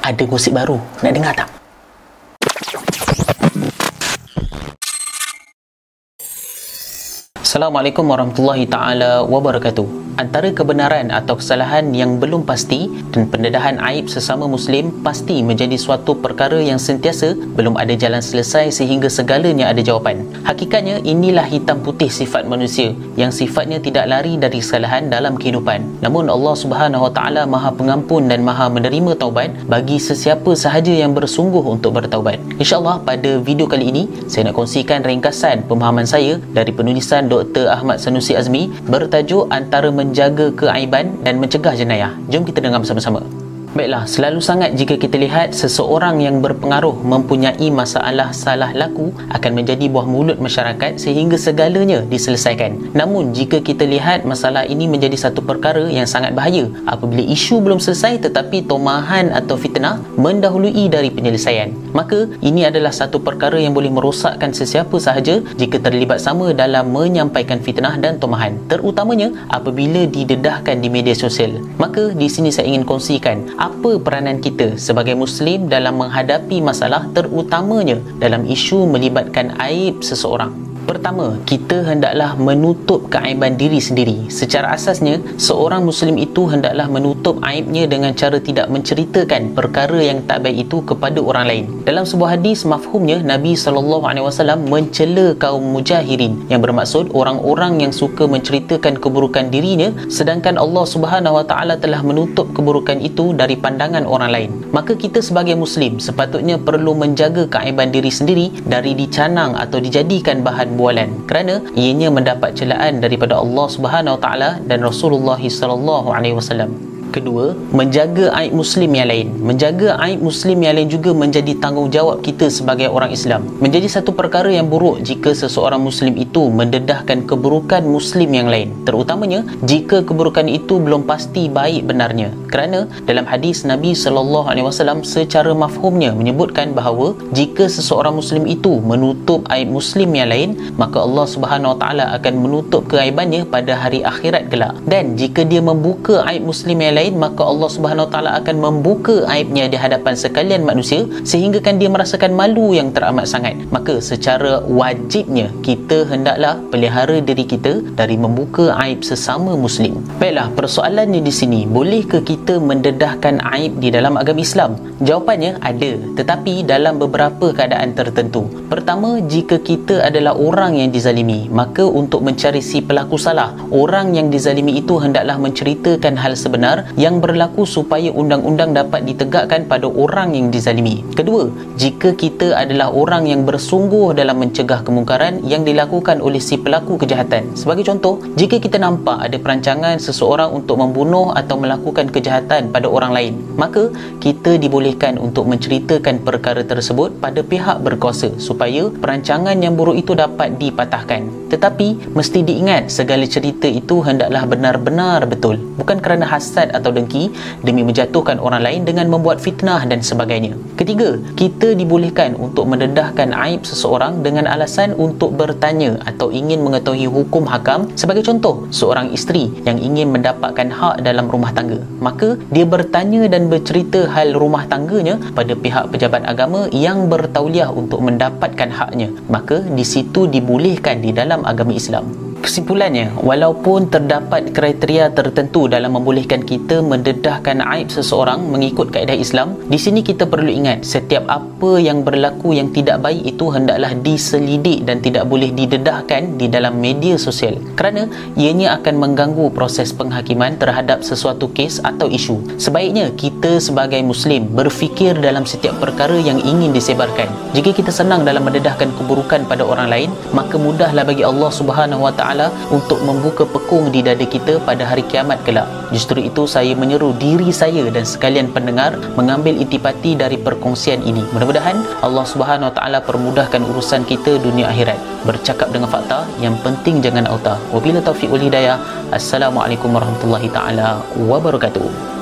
Ada gosip baru, nak dengar tak? Assalamualaikum warahmatullahi ta'ala wabarakatuh. Antara kebenaran atau kesalahan yang belum pasti dan pendedahan aib sesama Muslim pasti menjadi suatu perkara yang sentiasa belum ada jalan selesai sehingga segalanya ada jawapan. Hakikatnya inilah hitam putih sifat manusia yang sifatnya tidak lari dari kesalahan dalam kehidupan. Namun Allah Subhanahu Wa Taala Maha Pengampun dan Maha menerima taubat bagi sesiapa sahaja yang bersungguh untuk bertaubat. InsyaAllah pada video kali ini saya nak kongsikan ringkasan pemahaman saya dari penulisan Dr. Ahmad Sanusi Azmi bertajuk Antara Menjaga Keaiban dan Mencegah Jenayah. Jom kita dengar bersama-sama. Baiklah, selalu sangat jika kita lihat seseorang yang berpengaruh mempunyai masalah salah laku akan menjadi buah mulut masyarakat sehingga segalanya diselesaikan. Namun jika kita lihat masalah ini menjadi satu perkara yang sangat bahaya apabila isu belum selesai tetapi tomahan atau fitnah mendahului dari penyelesaian. Maka ini adalah satu perkara yang boleh merosakkan sesiapa sahaja jika terlibat sama dalam menyampaikan fitnah dan tomahan, terutamanya apabila didedahkan di media sosial. Maka di sini saya ingin kongsikan apa peranan kita sebagai Muslim dalam menghadapi masalah, terutamanya dalam isu melibatkan aib seseorang. Pertama, kita hendaklah menutup keaiban diri sendiri. Secara asasnya, seorang Muslim itu hendaklah menutup aibnya dengan cara tidak menceritakan perkara yang tak baik itu kepada orang lain. Dalam sebuah hadis mafhumnya, Nabi SAW mencela kaum mujahirin, yang bermaksud orang-orang yang suka menceritakan keburukan dirinya, sedangkan Allah Subhanahu Wa Taala telah menutup keburukan itu dari pandangan orang lain. Maka kita sebagai Muslim sepatutnya perlu menjaga keaiban diri sendiri dari dicanang atau dijadikan bahan bualan, kerana ianya mendapat celaan daripada Allah Subhanahu Wa Taala dan Rasulullah sallallahu alaihi wasallam. Kedua, menjaga aib Muslim yang lain. Menjaga aib Muslim yang lain juga menjadi tanggungjawab kita sebagai orang Islam. Menjadi satu perkara yang buruk jika seseorang Muslim itu mendedahkan keburukan Muslim yang lain, terutamanya jika keburukan itu belum pasti baik benarnya. Kerana dalam hadis Nabi SAW secara mafhumnya menyebutkan bahawa jika seseorang Muslim itu menutup aib Muslim yang lain, maka Allah Subhanahu Wa Taala akan menutup keaibannya pada hari akhirat kelak. Dan jika dia membuka aib Muslim yang lain, maka Allah Subhanahu Wa Taala akan membuka aibnya di hadapan sekalian manusia sehingga kan dia merasakan malu yang teramat sangat. Maka secara wajibnya kita hendaklah pelihara diri kita dari membuka aib sesama Muslim. Baiklah, persoalannya di sini, bolehkah kita mendedahkan aib di dalam agama Islam? Jawapannya ada, tetapi dalam beberapa keadaan tertentu. Pertama, jika kita adalah orang yang dizalimi, maka untuk mencari si pelaku salah, orang yang dizalimi itu hendaklah menceritakan hal sebenar yang berlaku supaya undang-undang dapat ditegakkan pada orang yang dizalimi. Kedua, jika kita adalah orang yang bersungguh dalam mencegah kemungkaran yang dilakukan oleh si pelaku kejahatan. Sebagai contoh, jika kita nampak ada perancangan seseorang untuk membunuh atau melakukan kejahatan pada orang lain, maka kita dibolehkan untuk menceritakan perkara tersebut pada pihak berkuasa supaya perancangan yang buruk itu dapat dipatahkan. Tetapi mesti diingat, segala cerita itu hendaklah benar-benar betul, bukan kerana hasad atau dengki demi menjatuhkan orang lain dengan membuat fitnah dan sebagainya. Ketiga, kita dibolehkan untuk mendedahkan aib seseorang dengan alasan untuk bertanya atau ingin mengetahui hukum hakam. Sebagai contoh, seorang isteri yang ingin mendapatkan hak dalam rumah tangga, maka dia bertanya dan bercerita hal rumah tangganya pada pihak pejabat agama yang bertauliah untuk mendapatkan haknya. Maka di situ dibolehkan di dalam agama Islam. Kesimpulannya, walaupun terdapat kriteria tertentu dalam membolehkan kita mendedahkan aib seseorang mengikut kaedah Islam, di sini kita perlu ingat setiap apa yang berlaku yang tidak baik itu hendaklah diselidik dan tidak boleh didedahkan di dalam media sosial, kerana ianya akan mengganggu proses penghakiman terhadap sesuatu kes atau isu. Sebaiknya kita sebagai Muslim berfikir dalam setiap perkara yang ingin disebarkan. Jika kita senang dalam mendedahkan keburukan pada orang lain, maka mudahlah bagi Allah Subhanahu Wa Taala untuk membuka pekung di dada kita pada hari kiamat kelak. Justru itu saya menyeru diri saya dan sekalian pendengar mengambil intipati dari perkongsian ini. Mudah-mudahan Allah Subhanahu Wa Taala permudahkan urusan kita dunia akhirat. Bercakap dengan fakta, yang penting jangan auta. Wabillahi taufiq wal hidayah. Assalamualaikum warahmatullahi taala wabarakatuh.